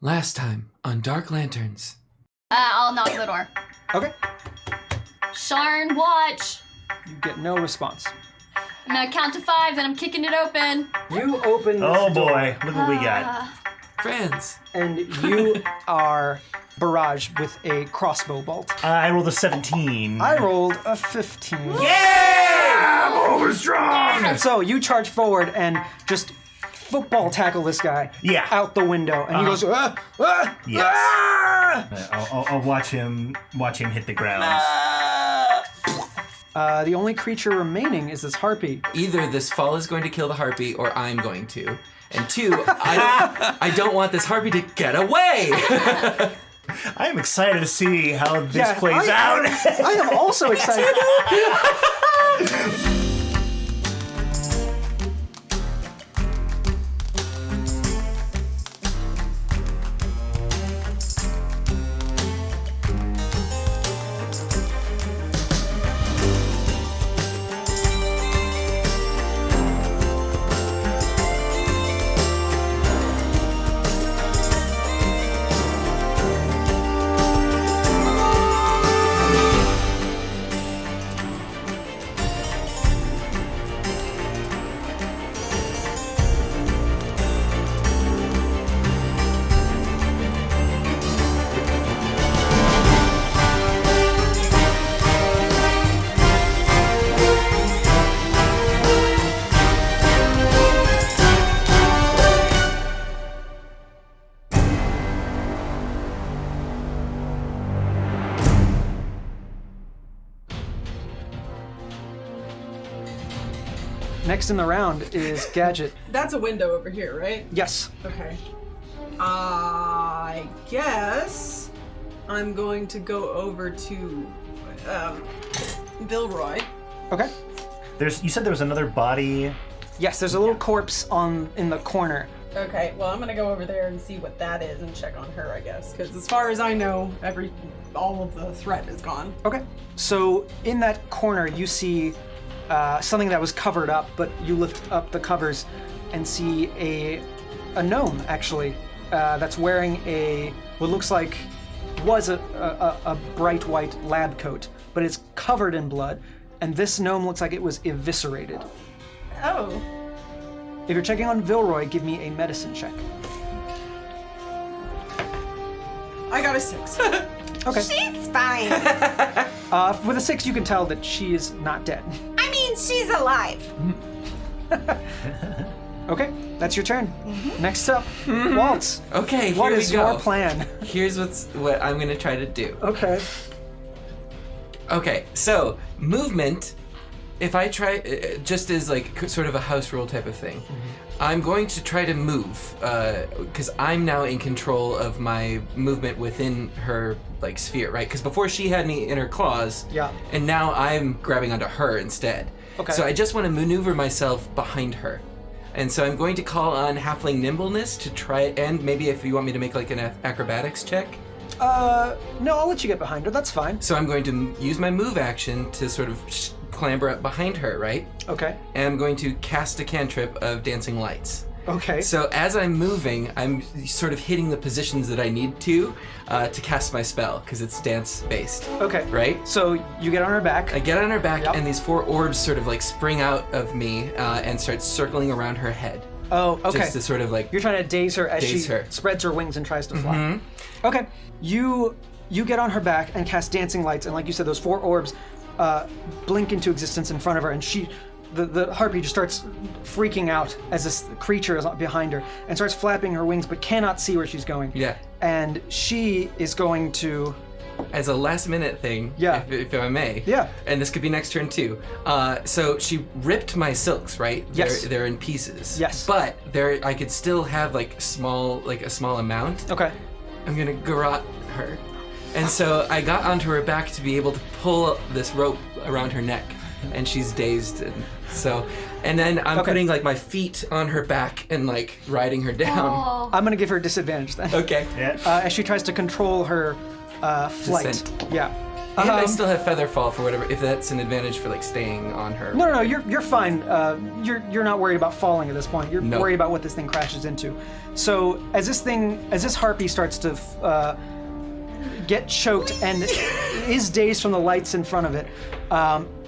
Last time on Dark Lanterns. I'll knock the door. Okay. Sharn, watch. You get no response. I'm gonna count to 5, then I'm kicking it open. You open this Oh door, boy, look what we got. Friends. and you are barraged with a crossbow bolt. I rolled a 17. I rolled a 15. Yeah! I'm over strong! So you charge forward and just football tackle this guy out the window, and he goes, Yes. I'll watch him hit the ground. The only creature remaining is this harpy. Either this fall is going to kill the harpy, or I'm going to. And 2, I don't want this harpy to get away. I am excited to see how this plays out. I am also excited. Next in the round is Gadget. That's a window over here, right? Yes. Okay. I guess I'm going to go over to Villeroy. Okay. You said there was another body. Yes, there's a little corpse in the corner. Okay, well I'm gonna go over there and see what that is and check on her, I guess, because as far as I know, all of the threat is gone. Okay. So in that corner, you see something that was covered up, but you lift up the covers and see a gnome, actually, that's wearing what looks like was a bright white lab coat, but it's covered in blood, and this gnome looks like it was eviscerated. Oh. If you're checking on Villeroy, give me a medicine check. I got a 6. Okay. She's fine. With a 6, you can tell that she is not dead. I mean, she's alive. Okay, that's your turn. Next up, Waltz. Okay, What here is we go. your plan? Here's what I'm going to try to do. Okay. Okay, so movement, if I try, just as like sort of a house rule type of thing, I'm going to try to move, because I'm now in control of my movement within her like sphere, right? Because before she had me in her claws, and now I'm grabbing onto her instead. Okay. So I just want to maneuver myself behind her. And so I'm going to call on Halfling Nimbleness to try, and maybe if you want me to make like an acrobatics check. No, I'll let you get behind her. That's fine. So I'm going to use my move action to sort of clamber up behind her, right? Okay. And I'm going to cast a cantrip of Dancing Lights. Okay. So as I'm moving, I'm sort of hitting the positions that I need to cast my spell, because it's dance-based. Okay. Right? So you get on her back. I get on her back, and these 4 orbs sort of like spring out of me and start circling around her head. Oh, okay. Just to sort of like... You're trying to daze her as she her. spreads her wings and tries to fly. Okay. You get on her back and cast Dancing Lights, and like you said, those 4 orbs blink into existence in front of her, and the harpy just starts freaking out as this creature is behind her and starts flapping her wings but cannot see where she's going. Yeah. And she is going to... As a last minute thing, if I may. Yeah. And this could be next turn too. So she ripped my silks, right? Yes. They're in pieces. Yes. But I could still have a small amount. Okay. I'm gonna garrote her. And so I got onto her back to be able to pull this rope around her neck, and she's dazed. And then I'm putting like my feet on her back and like riding her down. I'm gonna give her a disadvantage then. Okay. Yeah. As she tries to control her flight. Descent. Yeah. And I still have feather fall for whatever, if that's an advantage for like staying on her. No, you're fine. You're not worried about falling at this point. You're Nope. worried about what this thing crashes into. So as this harpy starts to get choked and is dazed from the lights in front of it,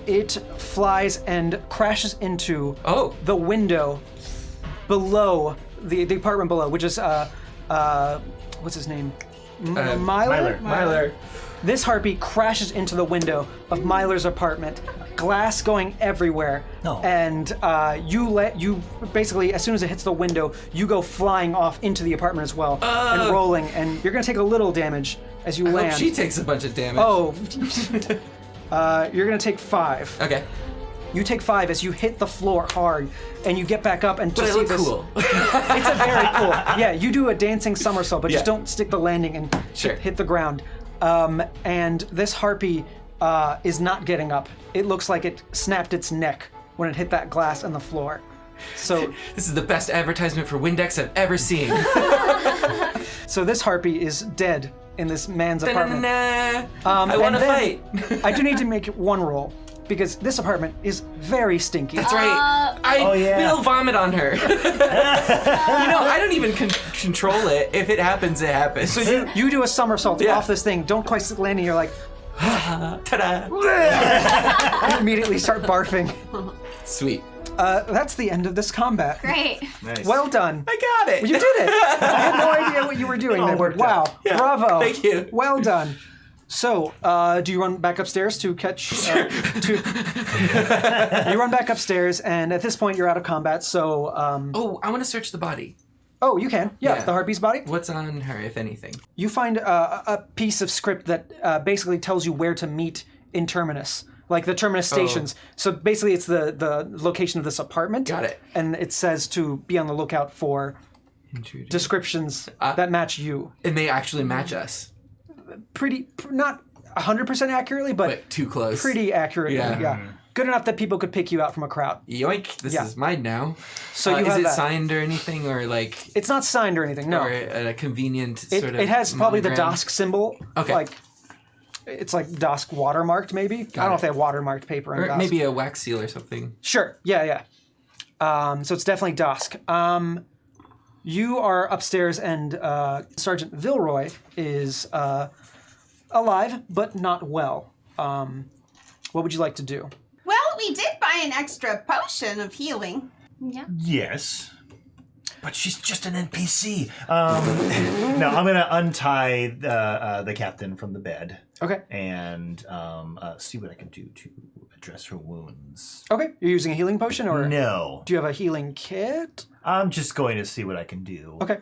it flies and crashes into the window below the apartment below, which is what's his name? Myler. This harpy crashes into the window of Myler's apartment, glass going everywhere, and you basically, as soon as it hits the window, you go flying off into the apartment as well, and rolling, and you're gonna take a little damage as you land. Hope she takes a bunch of damage. Oh, you're gonna take 5. Okay. You take 5 as you hit the floor hard, and you get back up and But I see look this. cool. It's a very cool. Yeah, you do a dancing somersault, but just don't stick the landing and hit the ground. And this harpy is not getting up. It looks like it snapped its neck when it hit that glass on the floor. So this is the best advertisement for Windex I've ever seen. So this harpy is dead in this man's apartment. I want to fight. I do need to make one roll, because this apartment is very stinky. That's right. I will vomit on her. I don't even control it. If it happens, it happens. So you do a somersault off this thing, don't quite land, and you're like, ta-da. You immediately start barfing. Sweet. That's the end of this combat. Great. Nice. Well done. I got it. You did it. I had no idea what you were doing there. Wow. Yeah. Bravo. Thank you. Well done. So, do you run back upstairs to catch? You run back upstairs, and at this point, you're out of combat. So, I want to search the body. Oh, you can. Yeah, the harpy's body. What's on her, if anything? You find a piece of script that basically tells you where to meet in Terminus, like the Terminus stations. So basically, it's the location of this apartment. Got it. And it says to be on the lookout for descriptions that match you. And they actually match us. Not 100% accurately, but too close. Pretty accurately. Yeah. Yeah. Good enough that people could pick you out from a crowd. Yoink! This is mine now. So you is have it that. signed or anything, or like? It's not signed or anything. No. Or a convenient sort of. It has probably the monogram? Daask symbol. Okay. Like, it's like Daask watermarked, maybe. I don't know if they have watermarked paper in Or Daask. maybe a wax seal or something. Sure. Yeah. So it's definitely Daask. You are upstairs, and Sergeant Villeroy is alive, but not well. What would you like to do? Well, we did buy an extra potion of healing. Yeah. Yes. But she's just an NPC. No, I'm going to untie the captain from the bed. Okay. And see what I can do to address her wounds. Okay. You're using a healing potion, or No. do you have a healing kit? I'm just going to see what I can do. Okay.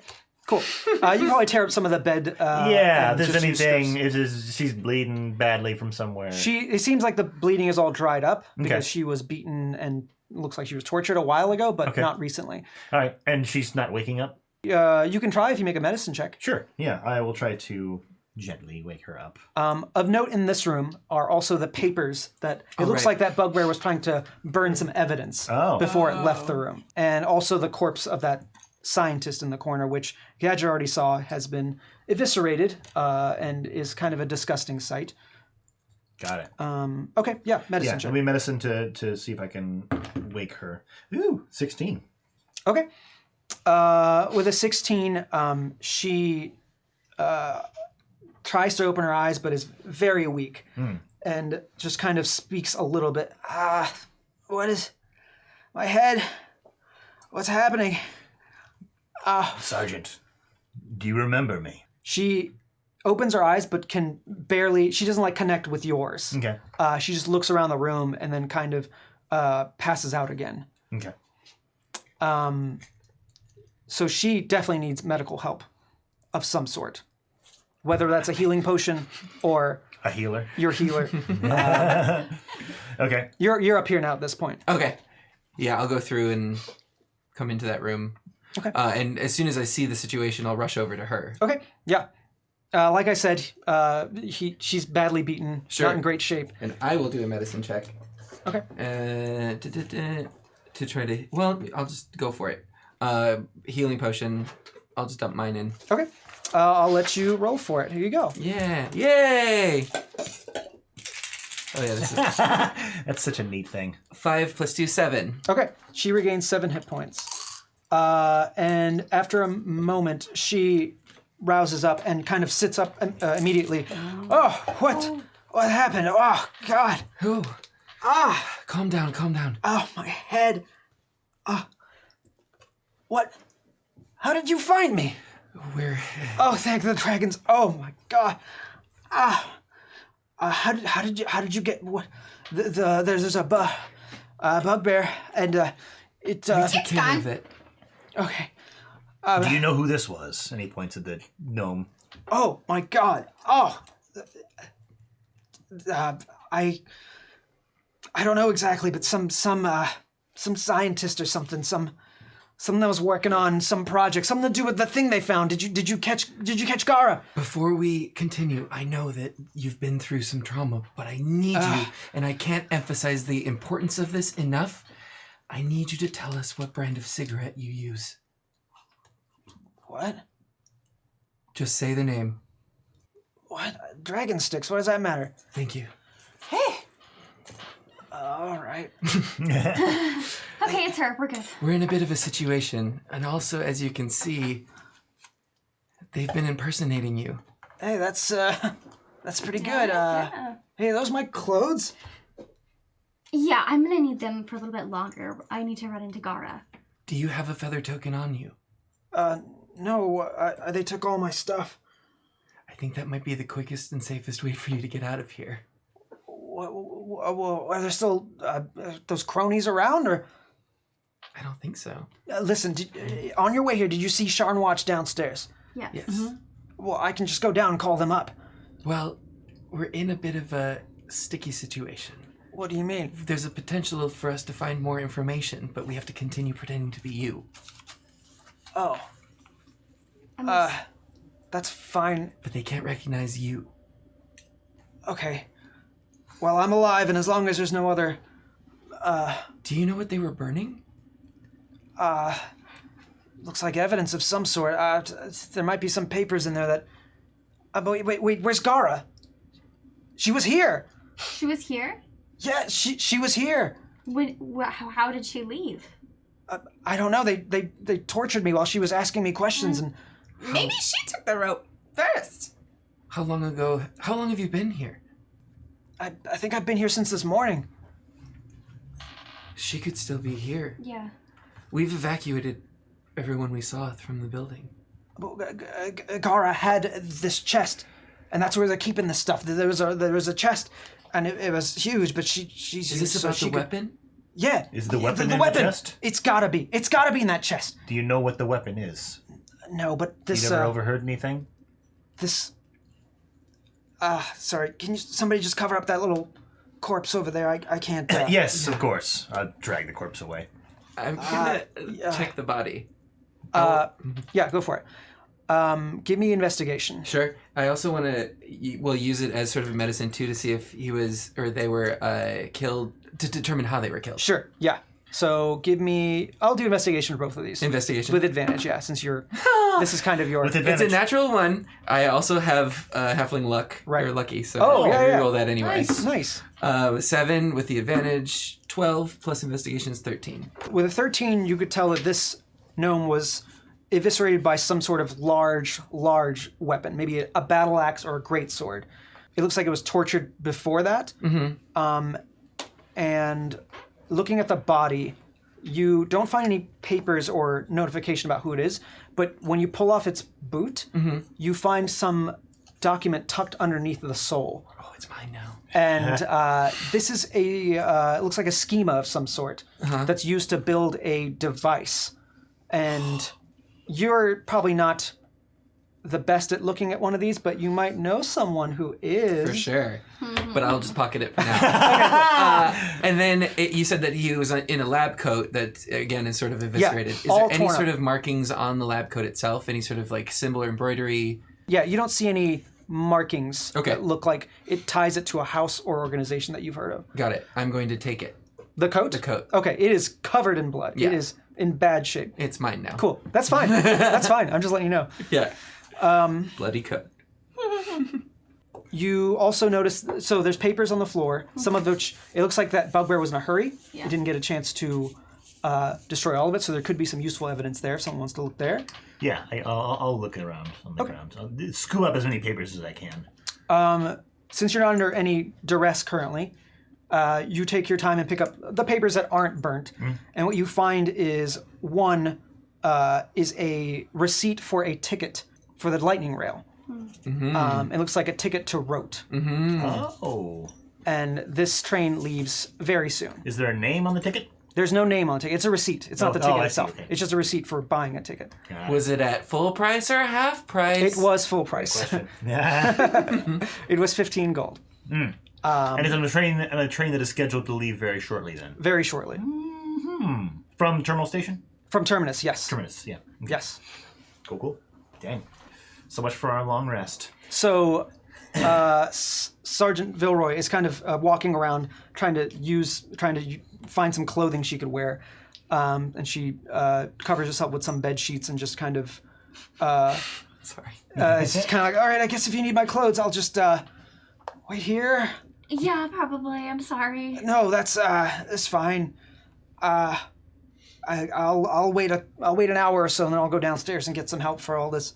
Cool. You can probably tear up some of the bed. Yeah, and if there's just use anything, strips. she's bleeding badly from somewhere. It seems like the bleeding is all dried up because Okay. she was beaten and looks like she was tortured a while ago, but not recently. All right, and she's not waking up? You can try if you make a medicine check. Sure, yeah, I will try to gently wake her up. Of note in this room are also the papers that it looks like that bugbear was trying to burn some evidence before it left the room. And also the corpse of that scientist in the corner, which Gadget already saw has been eviscerated and is kind of a disgusting sight. Got it. Okay, yeah, medicine check. Let me medicine to see if I can wake her. Ooh, 16. Okay. With a 16, she tries to open her eyes, but is very weak and just kind of speaks a little bit. What is my head? What's happening? Sergeant, do you remember me? She opens her eyes, but can barely. She doesn't connect with yours. Okay. She just looks around the room and then kind of passes out again. Okay. So she definitely needs medical help of some sort, whether that's a healing potion or a healer. Your healer. Okay. You're up here now at this point. Okay. Yeah, I'll go through and come into that room. Okay. And as soon as I see the situation, I'll rush over to her. Okay. Yeah. Like I said, she's badly beaten. Sure. Not in great shape. And I will do a medicine check. Okay. To try to... Well, I'll just go for it. Healing potion. I'll just dump mine in. Okay. I'll let you roll for it. Here you go. Yeah. Yay! Oh yeah, this is That's such a neat thing. 5 + 2, 7. Okay, she regains 7 hit points. And after a moment, she rouses up and kind of sits up immediately. Oh, what happened? Oh, God. Oh, calm down. Oh, my head. What? How did you find me? We're Oh, thank the dragons. Oh, my God. How did you get what? There's a bugbear, and it. take care gone. of it. Okay. Do you know who this was? And he points at the gnome. Oh my God! Oh, I don't know exactly, but some scientist or something, someone that was working on some project, something to do with the thing they found. Did you catch Gara? Before we continue, I know that you've been through some trauma, but I need you, and I can't emphasize the importance of this enough. I need you to tell us what brand of cigarette you use. What? Just say the name. What? Dragon sticks? What does that matter? Thank you. Hey, All right. Okay, it's her. We're good. We're in a bit of a situation, and also, as you can see, they've been impersonating you. Hey, that's pretty good. Yeah. Hey, are those my clothes? Yeah, I'm gonna need them for a little bit longer. I need to run into Gara. Do you have a feather token on you? No. They took all my stuff. I think that might be the quickest and safest way for you to get out of here. Well, are there still those cronies around, or? I don't think so. Listen, on your way here, did you see Sharn Watch downstairs? Yes. Yes. Well, I can just go down and call them up. Well, we're in a bit of a sticky situation. What do you mean? There's a potential for us to find more information, but we have to continue pretending to be you. Oh, that's fine. But they can't recognize you. Okay. Well, I'm alive, and as long as there's no other, Do you know what they were burning? looks like evidence of some sort. There might be some papers in there that. But wait, where's Gara? She was here. She was here? Yeah, she was here. How did she leave? I don't know. They tortured me while she was asking me questions, and maybe she took the rope first. How long have you been here? I think I've been here since this morning. She could still be here. Yeah. We've evacuated everyone we saw from the building. Gara had this chest, and that's where they're keeping this stuff. There was a chest, and it was huge. But she's. Is this about the weapon? Yeah. Is the weapon the in weapon? the chest? It's gotta be. It's gotta be in that chest. Do you know what the weapon is? No, but this. You never overheard anything? This. Sorry. Can somebody just cover up that little corpse over there? I can't. Yes, of course. I'll drag the corpse away. I'm gonna check the body. Yeah, go for it. Give me investigation. Sure. I also want to, use it as sort of a medicine too to see if he was or they were killed, to determine how they were killed. Sure. Yeah. So give me. I'll do investigation for both of these. Investigation. With advantage, yeah, since you're. This is kind of your. With It's advantage. a natural one. I also have halfling luck, Right. or lucky, so Oh, I yeah. roll that anyway. Nice. 7 with the advantage, 12 plus investigation is 13. With a 13, you could tell that this gnome was eviscerated by some sort of large weapon, maybe a battle axe or a greatsword. It looks like it was tortured before that. Mm-hmm. And looking at the body, you don't find any papers or notification about who it is, but when you pull off its boot, you find some document tucked underneath the sole. Oh, it's mine now. And this is it looks like a schema of some sort that's used to build a device. And you're probably not the best at looking at one of these, but you might know someone who is. For sure. But I'll just pocket it for now. And then you said that he was in a lab coat that, again, is sort of eviscerated. Is all there any torn sort up. of markings on the lab coat itself? Any sort of like symbol or embroidery? Yeah, you don't see any markings Okay. that look like it ties it to a house or organization that you've heard of. Got it. I'm going to take it. The coat? The coat. Okay, it is covered in blood. Yeah. It is in bad shape. It's mine now. Cool. That's fine. That's fine. I'm just letting you know. Yeah. Bloody coat. You also notice, so there's papers on the floor, some of which, it looks like that bugbear was in a hurry. Yeah. It didn't get a chance to destroy all of it, so there could be some useful evidence there if someone wants to look there. Yeah, I'll look around on the ground. I'll scoop up as many papers as I can. Since you're not under any duress currently, you take your time and pick up the papers that aren't burnt. And what you find is one is a receipt for a ticket for the lightning rail. It looks like a ticket to Wroat. Oh. And this train leaves very soon. Is there a name on the ticket? There's no name on the ticket. It's a receipt. It's not the ticket I see, itself. okay. It's just a receipt for buying a ticket. Was it at full price or half price? It was full price. It was 15 gold. And it's on a train that is scheduled to leave very shortly then. Very shortly. From Terminal Station? From Terminus, yes. Terminus, yeah. Okay. Yes. Cool. Dang. So much for our long rest. So, Sergeant Villeroy is kind of walking around trying to find some clothing she could wear. And she covers herself with some bed sheets and just kind of... Sorry. it's kind of like, all right, I guess if you need my clothes, I'll just wait here. Yeah, probably. I'm sorry. No, that's fine. I'll wait an hour or so, and then I'll go downstairs and get some help for all this.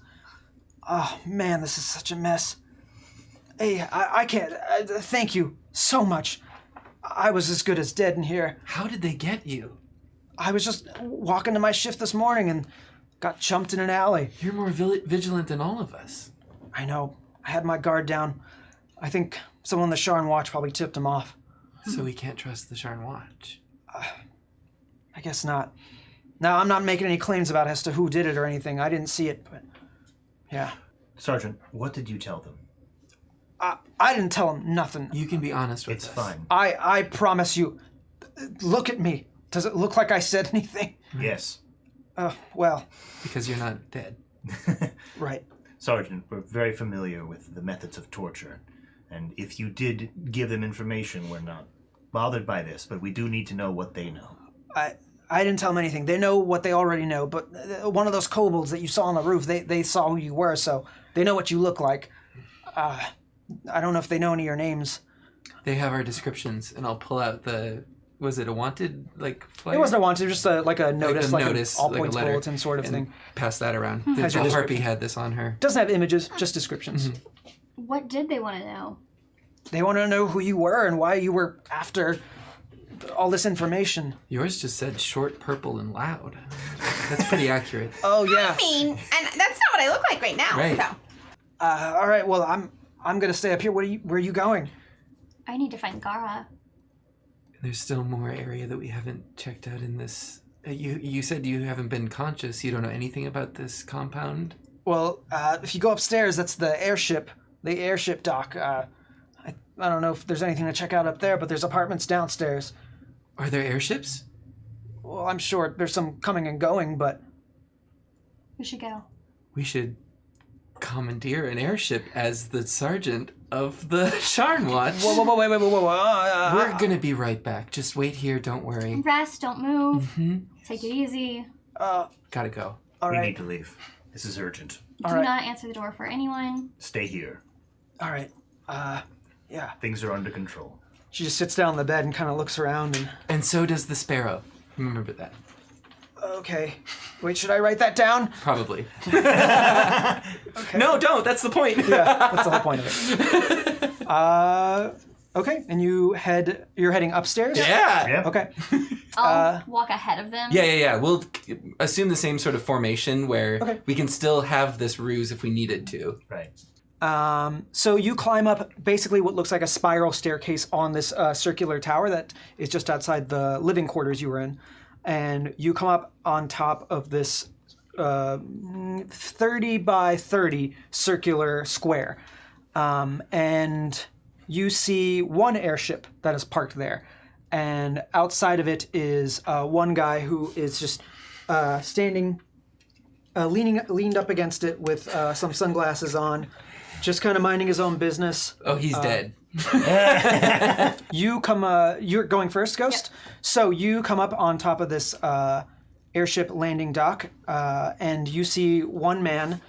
Oh man, this is such a mess. Hey, I can't. Thank you so much. I was as good as dead in here. How did they get you? I was just walking to my shift this morning and got jumped in an alley. You're more vigilant than all of us. I know. I had my guard down. I think someone on the Sharn Watch probably tipped him off. So we can't trust the Sharn Watch. I guess not. Now, I'm not making any claims about as to who did it or anything. I didn't see it, but yeah. Sergeant, what did you tell them? I didn't tell them nothing. You can be honest with It's us. fine. I promise you. Look at me. Does it look like I said anything? Yes. Well, Because you're not dead. right. Sergeant, we're very familiar with the methods of torture. And if you did give them information, we're not bothered by this, but we do need to know what they know. I didn't tell them anything. They know what they already know, but one of those kobolds that you saw on the roof, they saw who you were, so they know what you look like. I don't know if they know any of your names. They have our descriptions, and I'll pull out the... Was it a wanted, flyer? It wasn't a wanted, just like a notice, like an a all-points letter, bulletin sort of and thing. pass that around. Has your The harpy description. had this on her. Doesn't have images, just descriptions. What did they want to know? They want to know who you were and why you were after all this information. Yours just said short, purple, and loud. That's pretty accurate. Oh, yeah. I mean, and that's not what I look like right now. Right. So All right, well, I'm going to stay up here. Where are you going? I need to find Gara. There's still more area that we haven't checked out in this. You said you haven't been conscious. You don't know anything about this compound? Well, if you go upstairs, that's the airship dock. I don't know if there's anything to check out up there, but there's apartments downstairs. Are there airships? Well, I'm sure there's some coming and going, but... We should go. We should commandeer an airship as the sergeant of the Sharn Watch. Whoa, wait. We're gonna be right back. Just wait here, don't worry. Rest, don't move. Take it easy. Gotta go. All We right. need to leave. This is urgent. Do right. not answer the door for anyone. Stay here. All right. Yeah. Things are under control. She just sits down on the bed and kind of looks around and... And so does the sparrow. Remember that. Okay. Wait, should I write that down? Probably. Okay. No, don't. That's the point. Yeah, that's the whole point of it. Okay, and you're heading upstairs? Yeah. Yep. Okay. I'll walk ahead of them. Yeah. We'll assume the same sort of formation where Okay. we can still have this ruse if we needed to. Right. So you climb up basically what looks like a spiral staircase on this circular tower that is just outside the living quarters you were in. And you come up on top of this 30 by 30 circular square. And you see one airship that is parked there. And outside of it is one guy who is just standing, leaned up against it with some sunglasses on, just kind of minding his own business. Oh, he's dead. You're going first, Ghost? Yep. So you come up on top of this airship landing dock, and you see one man,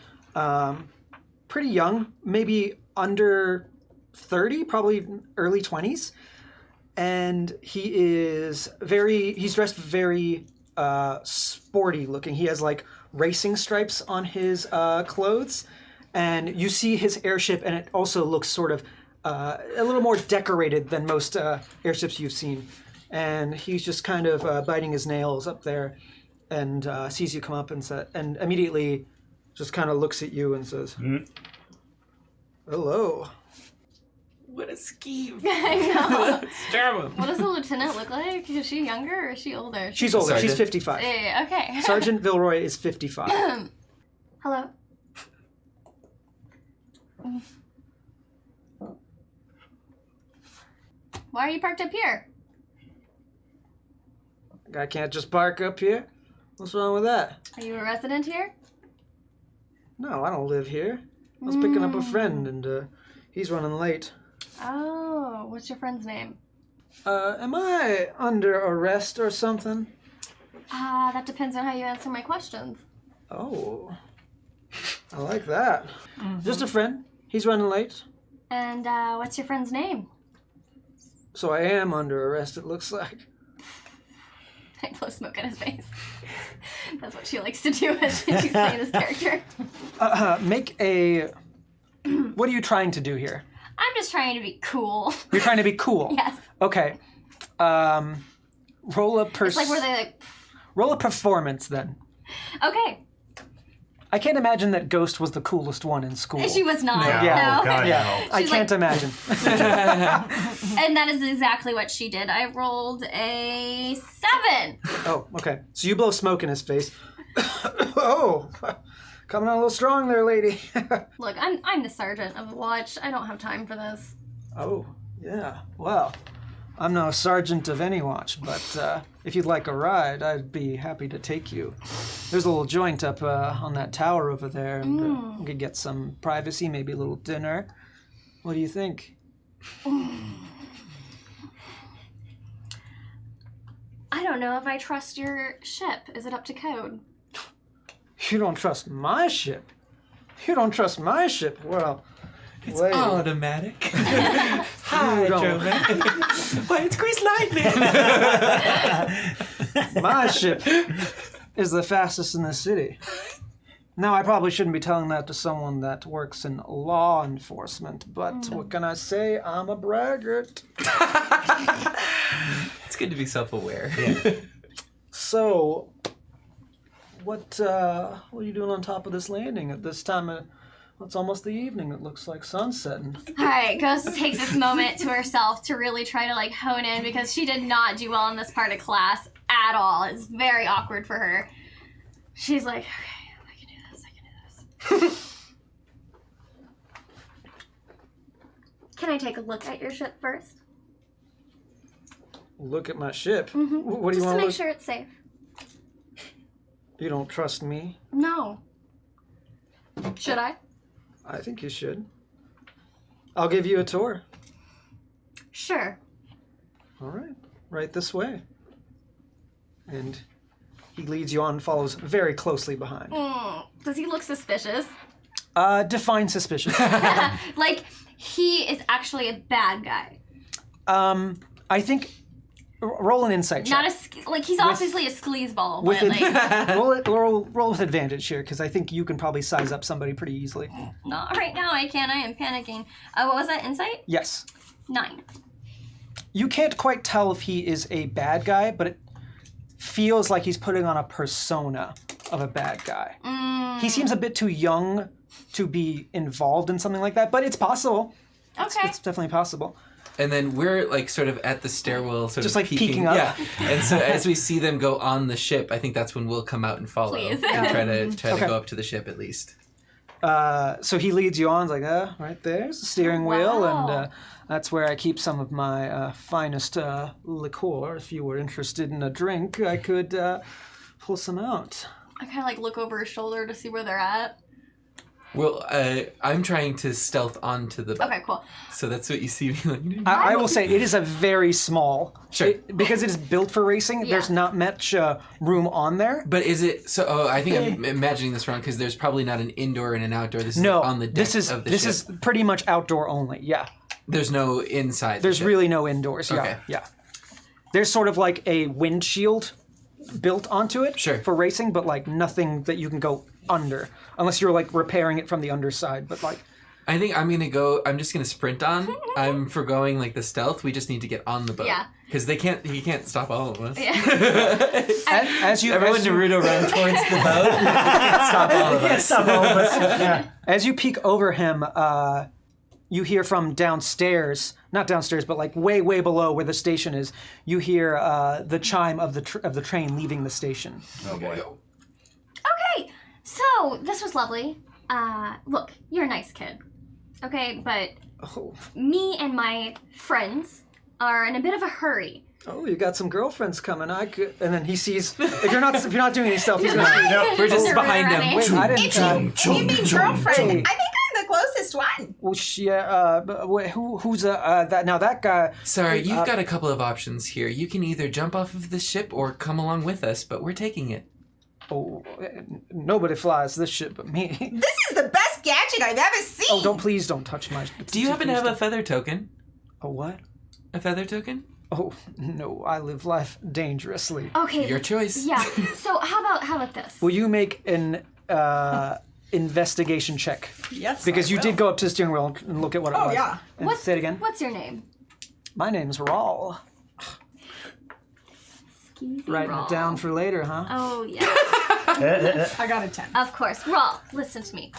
pretty young, maybe under 30, probably early 20s. And he's dressed very sporty looking. He has like racing stripes on his clothes. And you see his airship, and it also looks sort of a little more decorated than most airships you've seen. And he's just kind of biting his nails up there and sees you come up and immediately just kind of looks at you and says, hello. What a scheme. I know. It's terrible. What does the lieutenant look like? Is she younger or is she older? She's older. Sergeant. She's 55. Yeah, okay. Sergeant Villeroy is 55. Hello. Why are you parked up here? I can't just park up here. What's wrong with that? Are you a resident here? No, I don't live here. I was picking up a friend, and he's running late. Oh, what's your friend's name? Am I under arrest or something? That depends on how you answer my questions. Oh, I like that. Just a friend. He's running late. And what's your friend's name? So I am under arrest, it looks like. I blow smoke in his face. That's what she likes to do when she's playing this character. Make a... What are you trying to do here? I'm just trying to be cool. You're trying to be cool? Yes. Okay. Roll a It's like where they like... Roll a performance, then. Okay. I can't imagine that Ghost was the coolest one in school. She was not. No, Yeah. No. God, Yeah, no. I She's can't imagine. And that is exactly what she did. I rolled a 7. Oh, okay. So you blow smoke in his face. Oh, coming on a little strong there, lady. Look, I'm the sergeant of the watch. I don't have time for this. Oh, yeah. Well, I'm no sergeant of any watch, but if you'd like a ride, I'd be happy to take you. There's a little joint up on that tower over there, and we could get some privacy, maybe a little dinner. What do you think? I don't know if I trust your ship. Is it up to code? You don't trust my ship? You don't trust my ship? Well, It's lady, automatic. Hi, You don't. Joe. Why, it's Grease Lightning. my ship is the fastest in the city. Now, I probably shouldn't be telling that to someone that works in law enforcement, but what can I say? I'm a braggart. It's good to be self-aware. So, what are you doing on top of this landing at this time? It's almost the evening. It looks like sun's setting. All right, Ghost takes this moment to herself to really try to like hone in because she did not do well in this part of class at all. It's very awkward for her. She's like, okay, I can do this. Can I take a look at your ship first? Look at my ship. What do you Just want to to make look? sure it's safe. You don't trust me? No. Should I? I think you should. I'll give you a tour. Sure. All right, right this way. And he leads you on and follows very closely behind. Does he look suspicious? Define suspicious. Like, he is actually a bad guy. I think roll an insight check. Not like he's obviously a sleazeball, with but like roll with advantage here, because I think you can probably size up somebody pretty easily. not right now. I can't. I am panicking. What was that? Insight? Yes. 9. You can't quite tell if he is a bad guy, but it feels like he's putting on a persona of a bad guy. He seems a bit too young to be involved in something like that, but it's possible. Okay. It's definitely possible. And then we're like sort of at the stairwell, sort Just of like peeking up. Yeah. And so as we see them go on the ship, I think that's when we'll come out and follow. Please. And try to Okay. go up to the ship at least. So he leads you on, like, right there's the steering wheel, Wow. and that's where I keep some of my finest liqueur. If you were interested in a drink, I could pull some out. I kind of like look over his shoulder to see where they're at. Well, I'm trying to stealth onto the... Okay, cool. So that's what you see me like... I will say it is a very small... Sure. Because it is built for racing, Yeah. there's not much room on there. But is it... So, I think I'm imagining this wrong, because there's probably not an indoor and an outdoor. This No, is on the deck this is of the this ship. is pretty much outdoor only, yeah. There's no inside. There's really no indoors. Yeah, Okay. yeah. There's sort of like a windshield built onto it Sure. for racing, but like nothing that you can go under unless you're like repairing it from the underside. But like, I think I'm just gonna sprint on. I'm forgoing like the stealth. We just need to get on the boat. Yeah. Because he can't stop all of us. as you Everyone as you- Naruto run towards the boat. Can't stop all of us. Stop all of us. Yeah. as you peek over him, you hear from downstairs, not downstairs, but like way, way below where the station is. You hear the chime of the train leaving the station. Oh boy. Okay, so this was lovely. Look, you're a nice kid. Okay, but Oh, me and my friends are in a bit of a hurry. oh, you got some girlfriends coming. I could, and then he sees if you're not doing any stealth, he's gonna. We're just They're behind running. him. Wait, I If didn't. you mean girlfriend, Hey. I think I'm the closest one. Well, who's that? Now that guy. Sorry, you've got a couple of options here. You can either jump off of the ship or come along with us, but we're taking it. Oh, nobody flies this ship but me. This is the best gadget I've ever seen. Oh, please don't touch my. Do you happen to have a feather token? A what? A feather token? Oh no, I live life dangerously. Okay. Your choice. Yeah. So how about this? Will you make an investigation check? Yes. Because I you will. did go up to the steering wheel and look at what it Oh, was. yeah. And say it again. What's your name? My name's Rawl. Skeezy Writing Raw. it down for later, huh? Oh yeah. I got a 10. Of course. Raw, listen to me.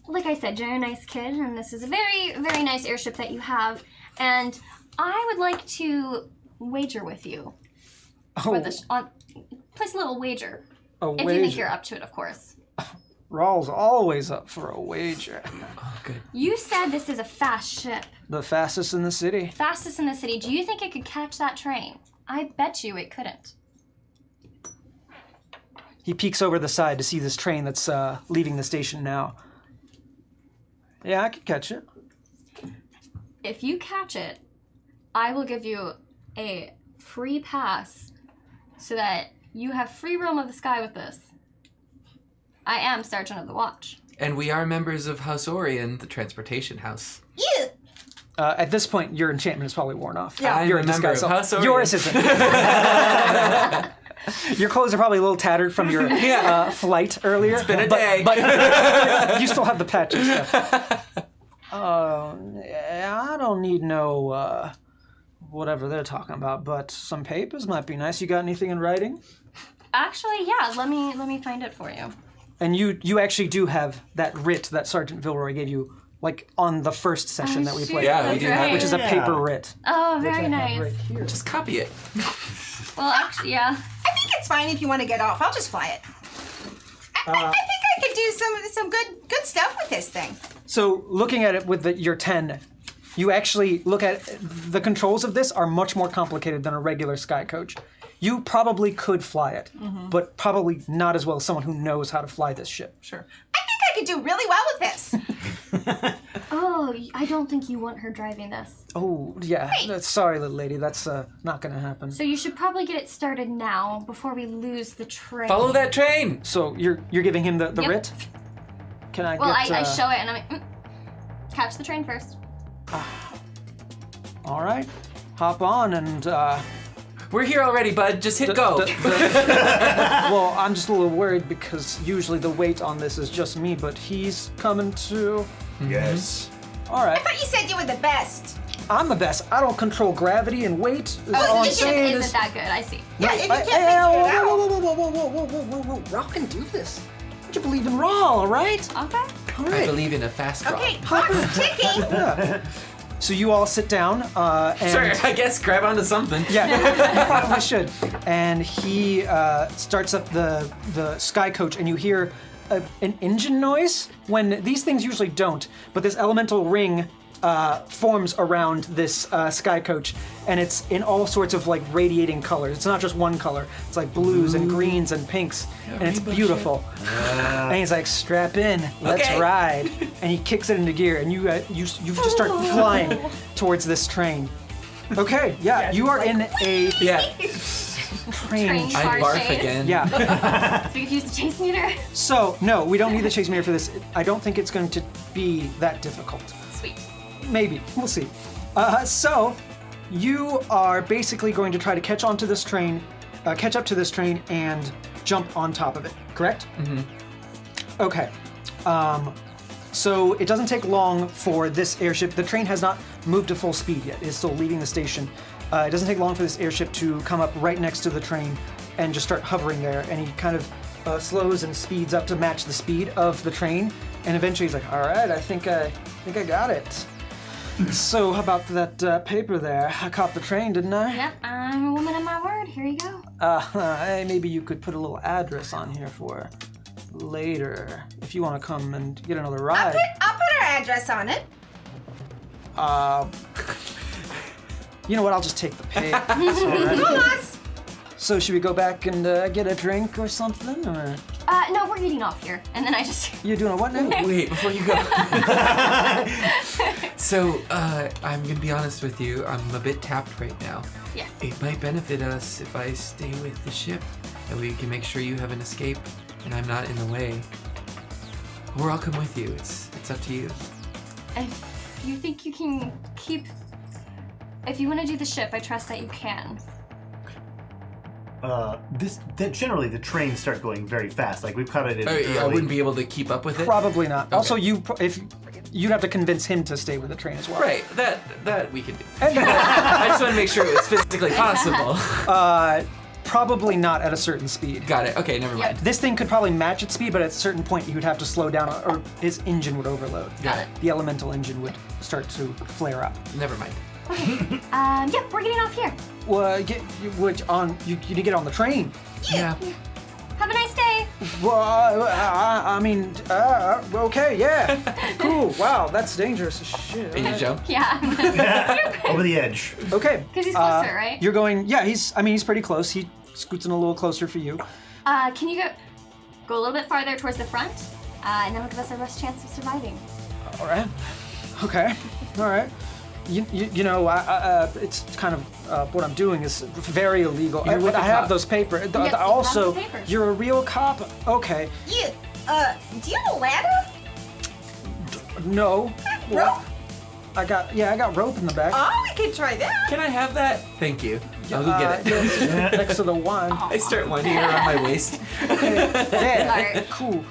Like I said, you're a nice kid, and this is a very, very nice airship that you have. And I would like to wager with you. Oh, Place a little wager. a If you think wager. you're up to it, of course. Rawl's always up for a wager. Oh, good. You said this is a fast ship. The fastest in the city. Fastest in the city. Do you think it could catch that train? I bet you it couldn't. He peeks over the side to see this train that's leaving the station now. Yeah, I could catch it. If you catch it, I will give you a free pass so that you have free roam of the sky with this. I am Sergeant of the Watch. And we are members of House Orion, the transportation house. You. At this point, your enchantment is probably worn off. I'm You're a a member disguise of self. House Orion. Yours isn't. Your clothes are probably a little tattered from your flight earlier. It's been a day. But you still have the patch and stuff. I don't need no whatever they're talking about, but some papers might be nice. You got anything in writing? Actually, yeah, let me find it for you. And you actually do have that writ that Sergeant Villeroy gave you, like on the first session that we played. Yeah, we That's do right. have Which is a paper writ. Oh, which I very have nice. right here. Just copy it. Well, actually, yeah. I think it's fine if you want to get off. I'll just fly it. I think I could do some good stuff with this thing. So looking at it with your 10, you actually look at the controls of this are much more complicated than a regular sky coach. You probably could fly it, but probably not as well as someone who knows how to fly this ship. Sure. I think I could do really well with this. Oh, I don't think you want her driving this. Oh, yeah. Sorry, little lady. That's not going to happen. So you should probably get it started now before we lose the train. Follow that train. So you're giving him the Yep. writ? Can I Well, get... I show it and I'm like, catch the train first. All right. Hop on and... We're here already, bud. Just hit go. well, I'm just a little worried because usually the weight on this is just me, but he's coming too. Yes. All right. I thought you said you were the best. I'm the best. I don't control gravity and weight. Is all Oh, I'm the ship saying isn't is... that good. I see. Yeah, if you can't Hey, figure it out. whoa. Raw can do this. Don't you believe in Raw, all right? Okay. All I right. believe in a fast draw. Okay, clock's ticking. Yeah. So you all sit down, and... Sure, I guess grab onto something. Yeah, you probably should. And he starts up the sky coach, and you hear an engine noise when these things usually don't. But this elemental ring forms around this sky coach, and it's in all sorts of like radiating colors. It's not just one color. It's like blues and greens and pinks, and it's rainbow beautiful. And he's like, "Strap in, let's Okay. ride!" And he kicks it into gear, and you just start flying towards this train. Okay, yeah, you are in a Yeah. Train I car barf chase. again. yeah. So we could use the chase meter. So no, we don't need the chase meter for this. I don't think it's going to be that difficult. Sweet. Maybe. We'll see. So, you are basically going to try to catch up to this train, and jump on top of it, correct? Mm-hmm. Okay. So it doesn't take long for this airship. The train has not moved to full speed yet. It's still leaving the station. It doesn't take long for this airship to come up right next to the train and just start hovering there. And he kind of slows and speeds up to match the speed of the train. And eventually he's like, all right, I think I got it. So how about that paper there? I caught the train, didn't I? Yep, I'm a woman of my word. Here you go. Maybe you could put a little address on here for later if you want to come and get another ride. I'll put our address on it. You know what? I'll just take the pay. It's all right. So should we go back and get a drink or something, or? No, we're getting off here. And then I just... You're doing a what now? Wait, before you go. So, I'm gonna be honest with you. I'm a bit tapped right now. Yes. It might benefit us if I stay with the ship, and we can make sure you have an escape, and I'm not in the way. Or I'll come with you. It's up to you. If you think you can keep... If you want to do the ship, I trust that you can. Generally the trains start going very fast. Like we've caught it in. I wouldn't be able to keep up with it. Probably not. Okay. Also, if you'd have to convince him to stay with the train as well. Right. That we can do. I just want to make sure it was physically possible. Probably not at a certain speed. Got it. Okay, never mind. This thing could probably match its speed, but at a certain point you would have to slow down, or his engine would overload. Got it. The elemental engine would start to flare up. Never mind. Yep, we're getting off here. Well, you need to get on the train. Yeah. Have a nice day. Well, okay, yeah. Cool. Wow, that's dangerous as shit. And you jump. Yeah. Over the edge. Okay. Because he's closer, right? You're going, yeah, he's pretty close. He scoots in a little closer for you. Can you go a little bit farther towards the front? And that'll give us our best chance of surviving. All right. Okay. All right. You know, it's kind of what I'm doing is very illegal. You're with I the have cop. those papers. you have Also, the papers. you're a real cop. Okay. Do you have a ladder? No. Rope? I got rope in the back. Oh, we could try that. Can I have that? Thank you. I'll go get it. Yes, next to the wine. I start winding it around my waist. Yeah. Smart. Cool.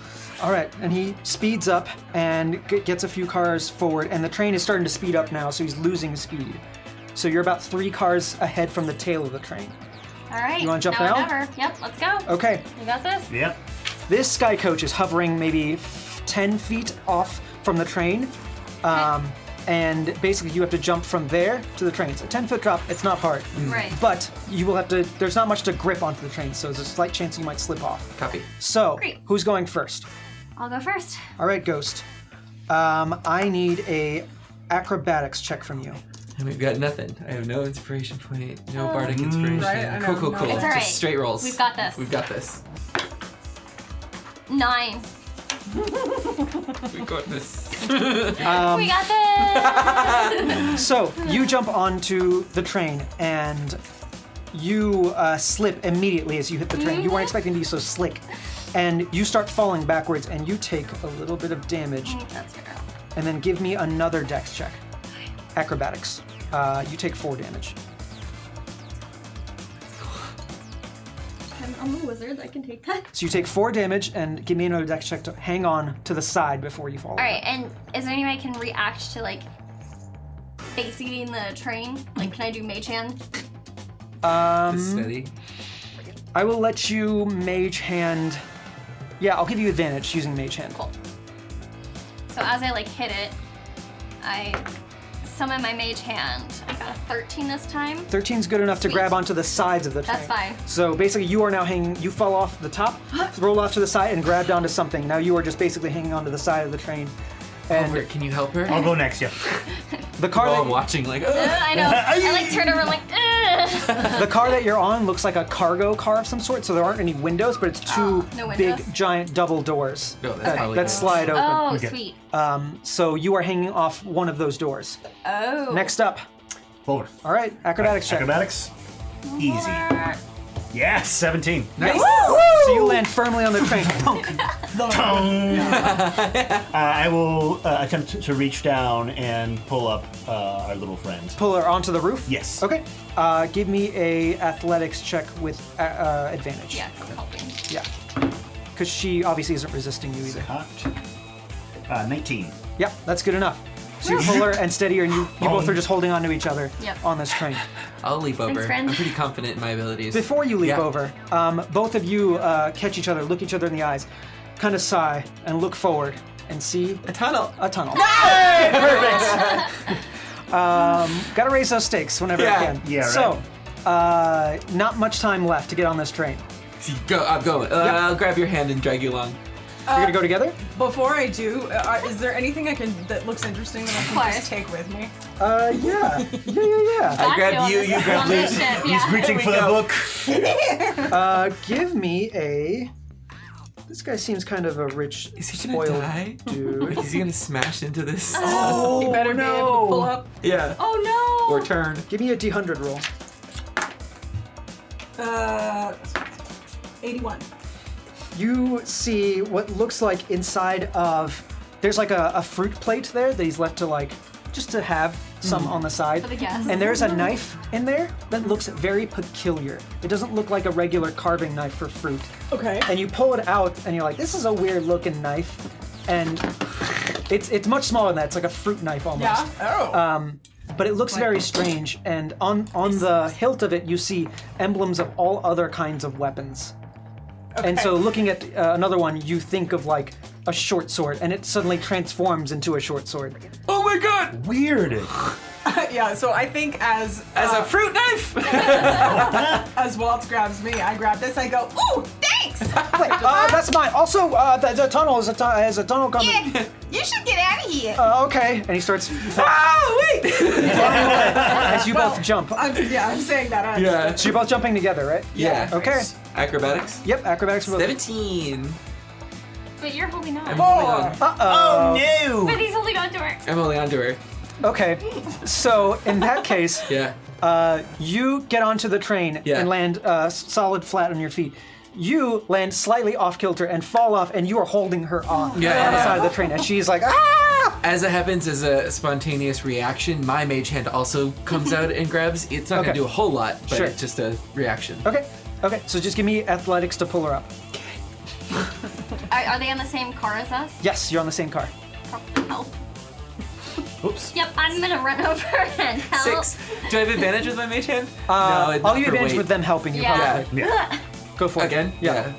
All right, and he speeds up and gets a few cars forward, and the train is starting to speed up now, so he's losing speed. So you're about 3 cars ahead from the tail of the train. All right. You wanna jump now? now? Or never. Yep, let's go. Okay, You got this? Yep. this sky coach is hovering maybe 10 feet off from the train, and basically you have to jump from there to the train. It's a 10-foot drop. It's not hard, Right. but you will have to. There's not much to grip onto the train, so there's a slight chance you might slip off. Copy. So, Great. who's going first? I'll go first. All right, Ghost. I need a acrobatics check from you. And we've got nothing. I have no inspiration point, no bardic inspiration. Right, I know, Cool. no. It's all right. Just straight rolls. We've got this. We've got this. 9. We've got this. We got this. So you jump onto the train and you slip immediately as you hit the train. You weren't expecting to be so slick. And you start falling backwards and you take a little bit of damage. That's fair. And then give me another dex check. Acrobatics. You take 4 damage. I'm a wizard. I can take that. So you take 4 damage and give me another dex check to hang on to the side before you fall. All right. And is there any way I can react to like face eating the train? Like, can I do mage hand? Steady. I will let you mage hand. Yeah, I'll give you advantage using mage hand. Cool. So as I like hit it, I summon my mage hand. I got a 13 this time. 13's good enough to Sweet. grab onto the sides of the train. That's fine. So basically you are now hanging, you fall off the top, roll off to the side and grabbed onto something. Now you are just basically hanging onto the side of the train. And Albert, can you help her? I'll go next, yeah. the car We're all that, watching like, I know. I like turn over. I'm like, ugh. the car that you're on looks like a cargo car of some sort, so there aren't any windows, but it's 2 no big windows? giant double doors No, that's probably that good. slide open. Oh, Okay. sweet. So you are hanging off one of those doors. Oh. Next up. Forward. All right, acrobatics check. Acrobatics. Easy. Yes, 17. Nice. So you land firmly on the train. Punk. I will attempt to reach down and pull up our little friend. Pull her onto the roof? Yes. Okay. Give me a athletics check with advantage. Yeah, helping. Yeah. Because she obviously isn't resisting you either. Hot. 19. Yep, that's good enough. So you pull her and steady her, and you both are just holding on to each other Yep. on this train. I'll leap over. friend. I'm pretty confident in my abilities. Before you leap Yeah. over, both of you catch each other, look each other in the eyes, kind of sigh, and look forward and see A tunnel. a tunnel. Hey, perfect. Gotta raise those stakes whenever Yeah. I can. Yeah, right. So, not much time left to get on this train. Go. I'm going. I'll grab your hand and drag you along. You're gonna go together? Before I do, is there anything that looks interesting that I can course. just take with me? Yeah. I grab you. You grab Luke. He's reaching for the book. Give me a. This guy seems kind of a rich, Is he gonna spoiled die? dude. Is he gonna smash into this? You better be able to pull up. Yeah. Oh no! Or turn. Give me a D100 roll. 81. You see what looks like inside of. There's like a fruit plate there that he's left to like, just to have some on the side. For the guests. And there's a knife in there that looks very peculiar. It doesn't look like a regular carving knife for fruit. Okay. And you pull it out and you're like, this is a weird looking knife. And it's much smaller than that. It's like a fruit knife almost. Yeah. Oh. But it looks very strange. And on the hilt of it, you see emblems of all other kinds of weapons. And so looking at another one, you think of like a short sword, and it suddenly transforms into a short sword. Oh my god! Weird. Yeah. So I think as A fruit knife! as Waltz grabs me, I grab this. I go, ooh, thanks. Wait, that's mine. Also, the tunnel has a tunnel coming. Yeah, you should get out of here. Okay. And he starts Oh wait! as you both jump. I'm saying that. Yeah. So you're both jumping together, right? Yeah. Okay. Acrobatics. Yep. Acrobatics. For both. 17. But you're holding on. I'm holding on. Oh But no! he's holding on to her. I'm holding onto her. Okay. So in that case, Yeah. you get onto the train Yeah. and land solid flat on your feet. You land slightly off kilter and fall off, and you are holding her on the side of the train, and she's like, ah! As it happens as a spontaneous reaction, my mage hand also comes out and grabs. It's not Okay. gonna do a whole lot, but Sure. it's just a reaction. Okay. Okay. So just give me athletics to pull her up. Are they on the same car as us? Yes, you're on the same car. Help. Oops. Yep, I'm gonna run over and help. 6. Do I have advantage with my mage hand? I'll give you for advantage weight. with them helping you. Yeah. Probably. Yeah. Go for it. Again? Yeah.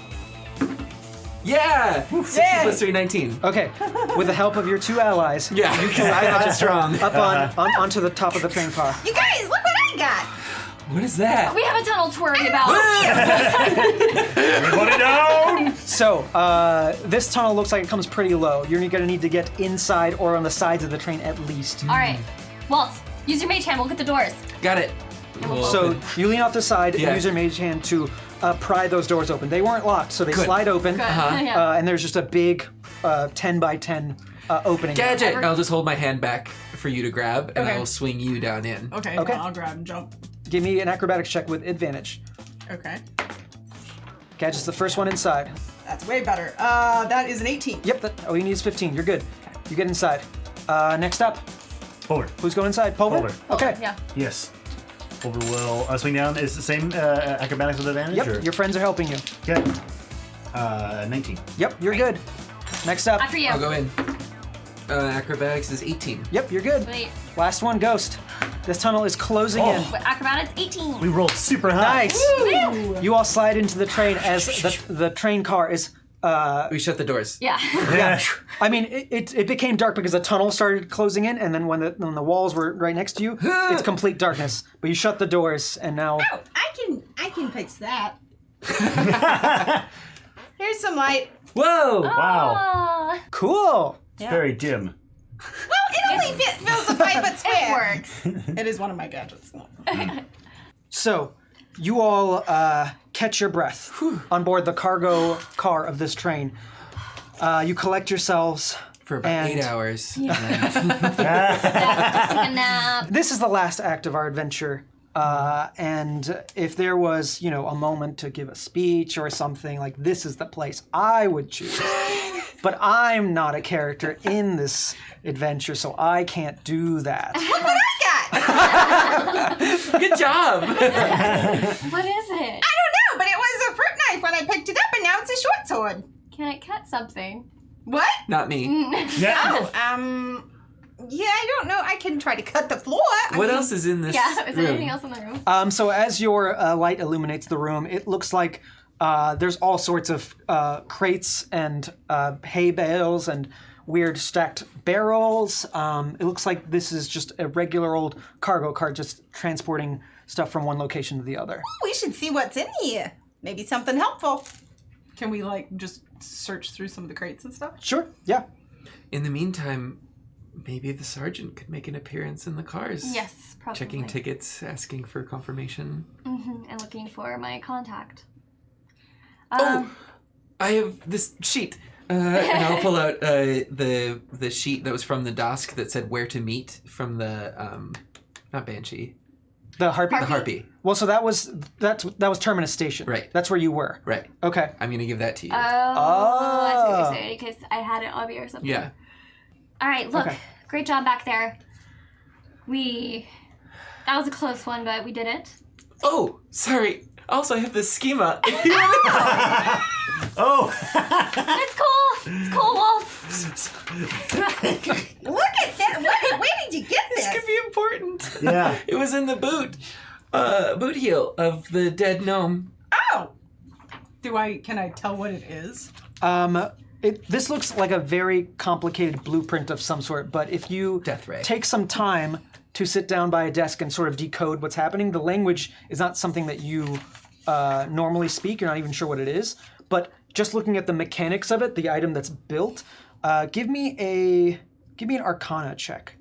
Yeah! 60 plus 3, 19. Okay. With the help of your two allies, Yeah, because I'm not strong. up onto the top of the train car. You guys, look what I got. What is that? We have a tunnel to worry about. Everybody down! So, this tunnel looks like it comes pretty low. You're gonna need to get inside or on the sides of the train at least. All right, Waltz, use your mage hand. We'll get the doors. Got it. We'll So open. you lean off the side Yeah. and use your mage hand to pry those doors open. They weren't locked, so they Good. slide open. Good. Yeah. And there's just a big 10 by 10 opening. Gadget! I'll just hold my hand back for you to grab, and Okay. I will swing you down in. Okay. Okay. I'll grab and jump. Give me an acrobatics check with advantage. Okay. Gadget's the first one inside. That's way better. That is an 18. Yep, all you need is 15. You're good. You get inside. Next up, Forward. who's going inside? Pulver? Pulver. Okay. Yeah. Yes. Over will swing down. Is the same acrobatics with advantage? Yep, Or? your friends are helping you. Okay. 19. Yep, you're good. Next up. After you. I'll go in. Acrobatics is 18. Yep, you're good. Wait, Last one, Ghost. This tunnel is closing in. wait, acrobatics 18. We rolled super high. Nice. You all slide into the train as the train car is. We shut the doors. Yeah. Yeah. I mean, it became dark because the tunnel started closing in, and then when the walls were right next to you, it's complete darkness. But you shut the doors, and now. Oh, I can fix that. Here's some light. Whoa! Wow. Ah, Cool. It's very dim. Well, it only fills the pipe but it square. works. It is one of my gadgets. So, you all catch your breath on board the cargo car of this train. You collect yourselves. For about And- 8 hours. Take a nap. This is the last act of our adventure. And if there was, a moment to give a speech or something, like this is the place I would choose. But I'm not a character in this adventure, so I can't do that. Look what I got! Good job. What is it? I don't know, but it was a fruit knife when I picked it up, and now it's a short sword. Can it cut something? What? Not me. Oh, yeah, I don't know. I can try to cut the floor. What else is in this Yeah, is there room? anything else in the room? So as your light illuminates the room, it looks like there's all sorts of crates and hay bales and weird stacked barrels. It looks like this is just a regular old cargo cart just transporting stuff from one location to the other. We should see what's in here. Maybe something helpful. Can we just search through some of the crates and stuff? Sure, yeah. In the meantime, maybe the sergeant could make an appearance in the cars. Yes, probably. Checking tickets, asking for confirmation. And looking for my contact. I have this sheet. And I'll pull out the sheet that was from the Daask that said where to meet from the, not Banshee. The harpy? The harpy. Well, so that was Terminus Station. Right. That's where you were. Right. Okay. I'm going to give that to you. Oh, that's what you're saying, because I had it on me or something. Yeah. All right, look. Okay. Great job back there. That was a close one, but we did it. Oh, sorry. Also, I have this schema. Oh! It's cool. It's cool, Wolf. Look at that. Where did you get This this? could be important. Yeah. It was in the boot heel of the dead gnome. Oh! Can I tell what it is? This looks like a very complicated blueprint of some sort, but if you Death ray. take some time to sit down by a desk and sort of decode what's happening, the language is not something that you normally speak. You're not even sure what it is, but just looking at the mechanics of it, the item that's built, give me an Arcana check.